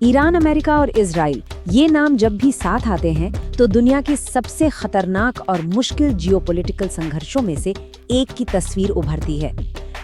Iran, America और Israel, ये नाम जब भी साथ आते हैं तो दुनिया के सबसे खतरनाक और मुश्किल जियोपॉलिटिकल संघर्षों में से एक की तस्वीर उभरती है।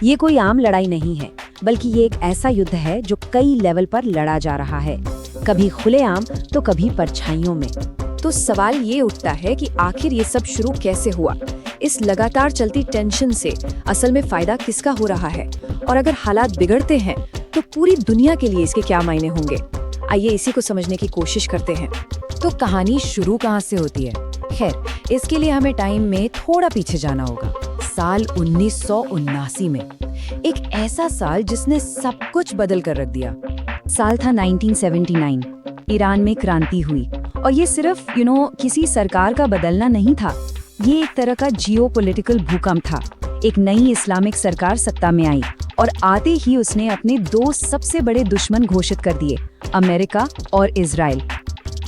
ये कोई आम लड़ाई नहीं है, बल्कि ये एक ऐसा युद्ध है जो कई लेवल पर लड़ा जा रहा है, कभी खुलेआम तो कभी परछाइयों में। तो सवाल ये उठता है कि आखिर ये सब शुरू कैसे हुआ? इस लगातार चलती टेंशन से असल में फायदा किसका हो रहा है? और अगर हालात बिगड़ते हैं तो पूरी दुनिया के लिए इसके क्या मायने होंगे? आइए इसी को समझने की कोशिश करते हैं। तो कहानी शुरू कहाँ से होती है? खैर, इसके लिए हमें टाइम में थोड़ा पीछे जाना होगा। साल 1979 में, एक ऐसा साल जिसने सब कुछ बदल कर रख दिया। साल था 1979। ईरान में क्रांति हुई, और ये सिर्फ किसी सरकार का बदलना नहीं था, ये एक तरह का जियोपॉलिटिकल भूकंप था। एक नई इस्लामिक सरकार सत्ता में आई और आते ही उसने अपने दो सबसे बड़े दुश्मन घोषित कर दिए, अमेरिका और इजराइल।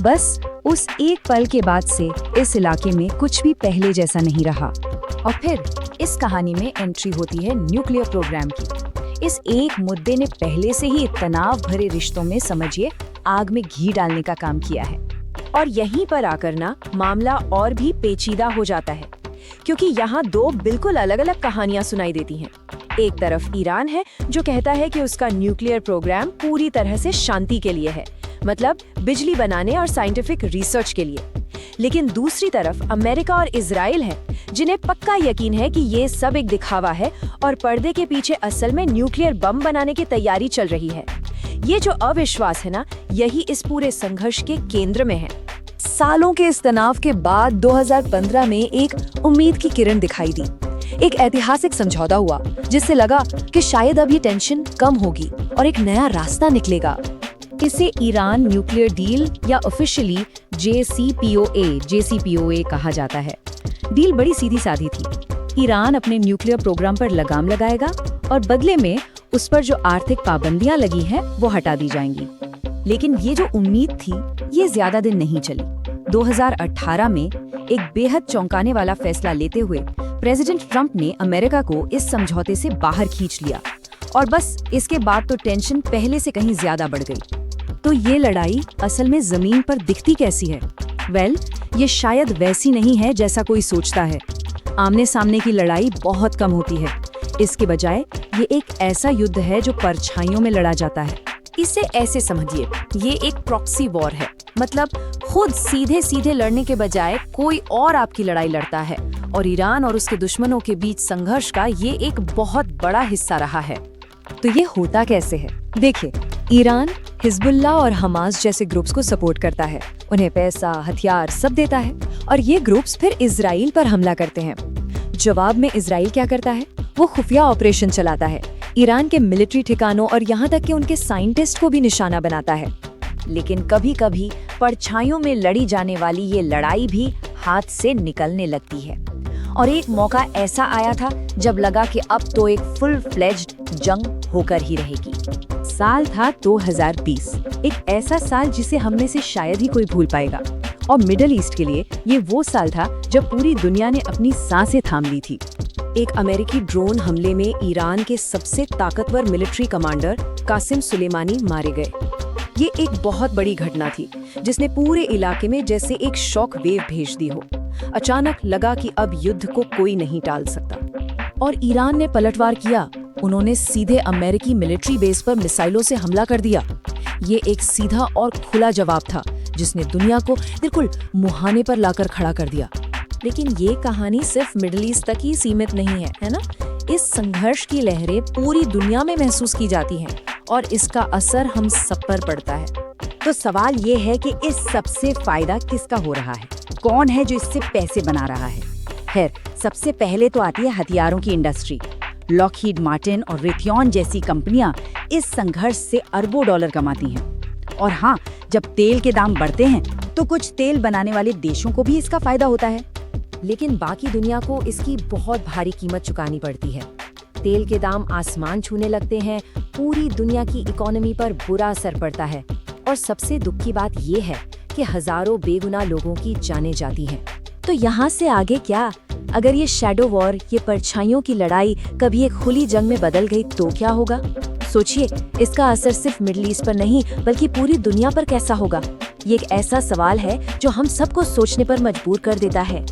बस उस एक पल के बाद से इस इलाके में कुछ भी पहले जैसा नहीं रहा। और फिर इस कहानी में एंट्री होती है न्यूक्लियर प्रोग्राम की। इस एक मुद्दे ने पहले से ही तनाव भरे रिश्तों में समझिए आग में घी डालने का काम किया है। और यहीं पर आकर ना मामला और भी पेचीदा हो जाता है, क्योंकि यहाँ दो बिल्कुल अलग अलग कहानियां सुनाई देती हैं। एक तरफ ईरान है जो कहता है कि उसका न्यूक्लियर प्रोग्राम पूरी तरह से शांति के लिए है, मतलब बिजली बनाने और साइंटिफिक रिसर्च के लिए। लेकिन दूसरी तरफ अमेरिका और इजराइल है, जिन्हें पक्का यकीन है कि ये सब एक दिखावा है और पर्दे के पीछे असल में न्यूक्लियर बम बनाने की तैयारी चल रही है। ये जो अविश्वास है ना, यही इस पूरे संघर्ष के केंद्र में है। सालों के इस तनाव के बाद 2015 में एक उम्मीद की किरण दिखाई दी। एक ऐतिहासिक समझौता हुआ जिससे लगा कि शायद अब ये टेंशन कम होगी और एक नया रास्ता निकलेगा। इसे ईरान न्यूक्लियर डील या ऑफिशियली JCPOA कहा जाता है। डील बड़ी सीधी साधी थी। ईरान अपने न्यूक्लियर प्रोग्राम पर लगाम लगाएगा और बदले में उस पर जो आर्थिक पाबंदियां लगी हैं वो हटा दी जाएंगी। लेकिन ये जो उम्मीद थी, ये ज्यादा दिन नहीं चली। 2018 में एक बेहद चौंकाने वाला फैसला लेते हुए प्रेसिडेंट ट्रंप ने अमेरिका को इस समझौते से बाहर खींच लिया, और बस इसके बाद तो टेंशन पहले से कहीं ज्यादा बढ़ गई। तो ये लड़ाई असल में जमीन पर दिखती कैसी है? ये शायद वैसी नहीं है जैसा कोई सोचता है। आमने सामने की लड़ाई बहुत कम होती है। इसके बजाय ये एक ऐसा युद्ध है जो परछाइयों में लड़ा जाता है। इसे ऐसे समझिए, ये एक प्रॉक्सी वॉर है। मतलब खुद सीधे सीधे लड़ने के बजाय कोई और आपकी लड़ाई लड़ता है, और ईरान और उसके दुश्मनों के बीच संघर्ष का ये एक बहुत बड़ा हिस्सा रहा है। तो ये होता कैसे है? देखिए, ईरान हिजबुल्लाह और हमास जैसे ग्रुप्स को सपोर्ट करता है, उन्हें पैसा, हथियार सब देता है, और ये ग्रुप्स फिर इजराइल पर हमला करते हैं। जवाब में इजराइल क्या करता है? वो खुफिया ऑपरेशन चलाता है, ईरान के मिलिट्री ठिकानों और यहाँ तक कि उनके साइंटिस्ट को भी निशाना बनाता है। लेकिन कभी कभी परछाइयों में लड़ी जाने वाली ये लड़ाई भी हाथ से निकलने लगती है। और एक मौका ऐसा आया था जब लगा कि अब तो एक फुल फ्लेज्ड जंग होकर ही रहेगी। साल था 2020, एक ऐसा साल जिसे हम में से शायद ही कोई भूल पाएगा। और मिडिल ईस्ट के लिए ये वो साल था जब पूरी दुनिया ने अपनी सांसें थाम ली थी। एक अमेरिकी ड्रोन हमले में ईरान के सबसे ताकतवर मिलिट्री कमांडर कासिम सुलेमानी मारे गए। ये एक बहुत बड़ी घटना थी जिसने पूरे इलाके में जैसे एक शॉक वेव भेज दी हो। अचानक लगा कि अब युद्ध को कोई नहीं टाल सकता। और ईरान ने पलटवार किया। उन्होंने सीधे अमेरिकी मिलिट्री बेस पर मिसाइलों से हमला कर दिया। ये एक सीधा और खुला जवाब था जिसने दुनिया को बिल्कुल मुहाने पर लाकर खड़ा कर दिया। लेकिन ये कहानी सिर्फ मिडिल ईस्ट तक ही सीमित नहीं है ना? इस संघर्ष की लहरें पूरी दुनिया में महसूस की जाती हैं, और इसका असर हम सब पर पड़ता है। तो सवाल ये है कि इस सबसे फायदा किसका हो रहा है? कौन है जो इससे पैसे बना रहा है? खैर, सबसे पहले तो आती है हथियारों की इंडस्ट्री। लॉकहीड मार्टिन और रेथियॉन जैसी कंपनियां इस संघर्ष से अरबों डॉलर कमाती हैं। और हाँ, जब तेल के दाम बढ़ते हैं तो कुछ तेल बनाने वाले देशों को भी इसका फायदा होता है। लेकिन बाकी दुनिया को इसकी बहुत भारी कीमत चुकानी पड़ती है। तेल के दाम आसमान छूने लगते हैं, पूरी दुनिया की इकोनॉमी पर बुरा असर पड़ता है। और सबसे दुख की बात ये है कि हजारों बेगुनाह लोगों की जानें जाती हैं। तो यहाँ से आगे क्या? अगर ये शैडो वॉर, ये परछाइयों की लड़ाई कभी एक खुली जंग में बदल गई तो क्या होगा? सोचिए, इसका असर सिर्फ मिडिल ईस्ट पर नहीं बल्कि पूरी दुनिया पर कैसा होगा। ये एक ऐसा सवाल है जो हम सबको सोचने पर मजबूर कर देता है।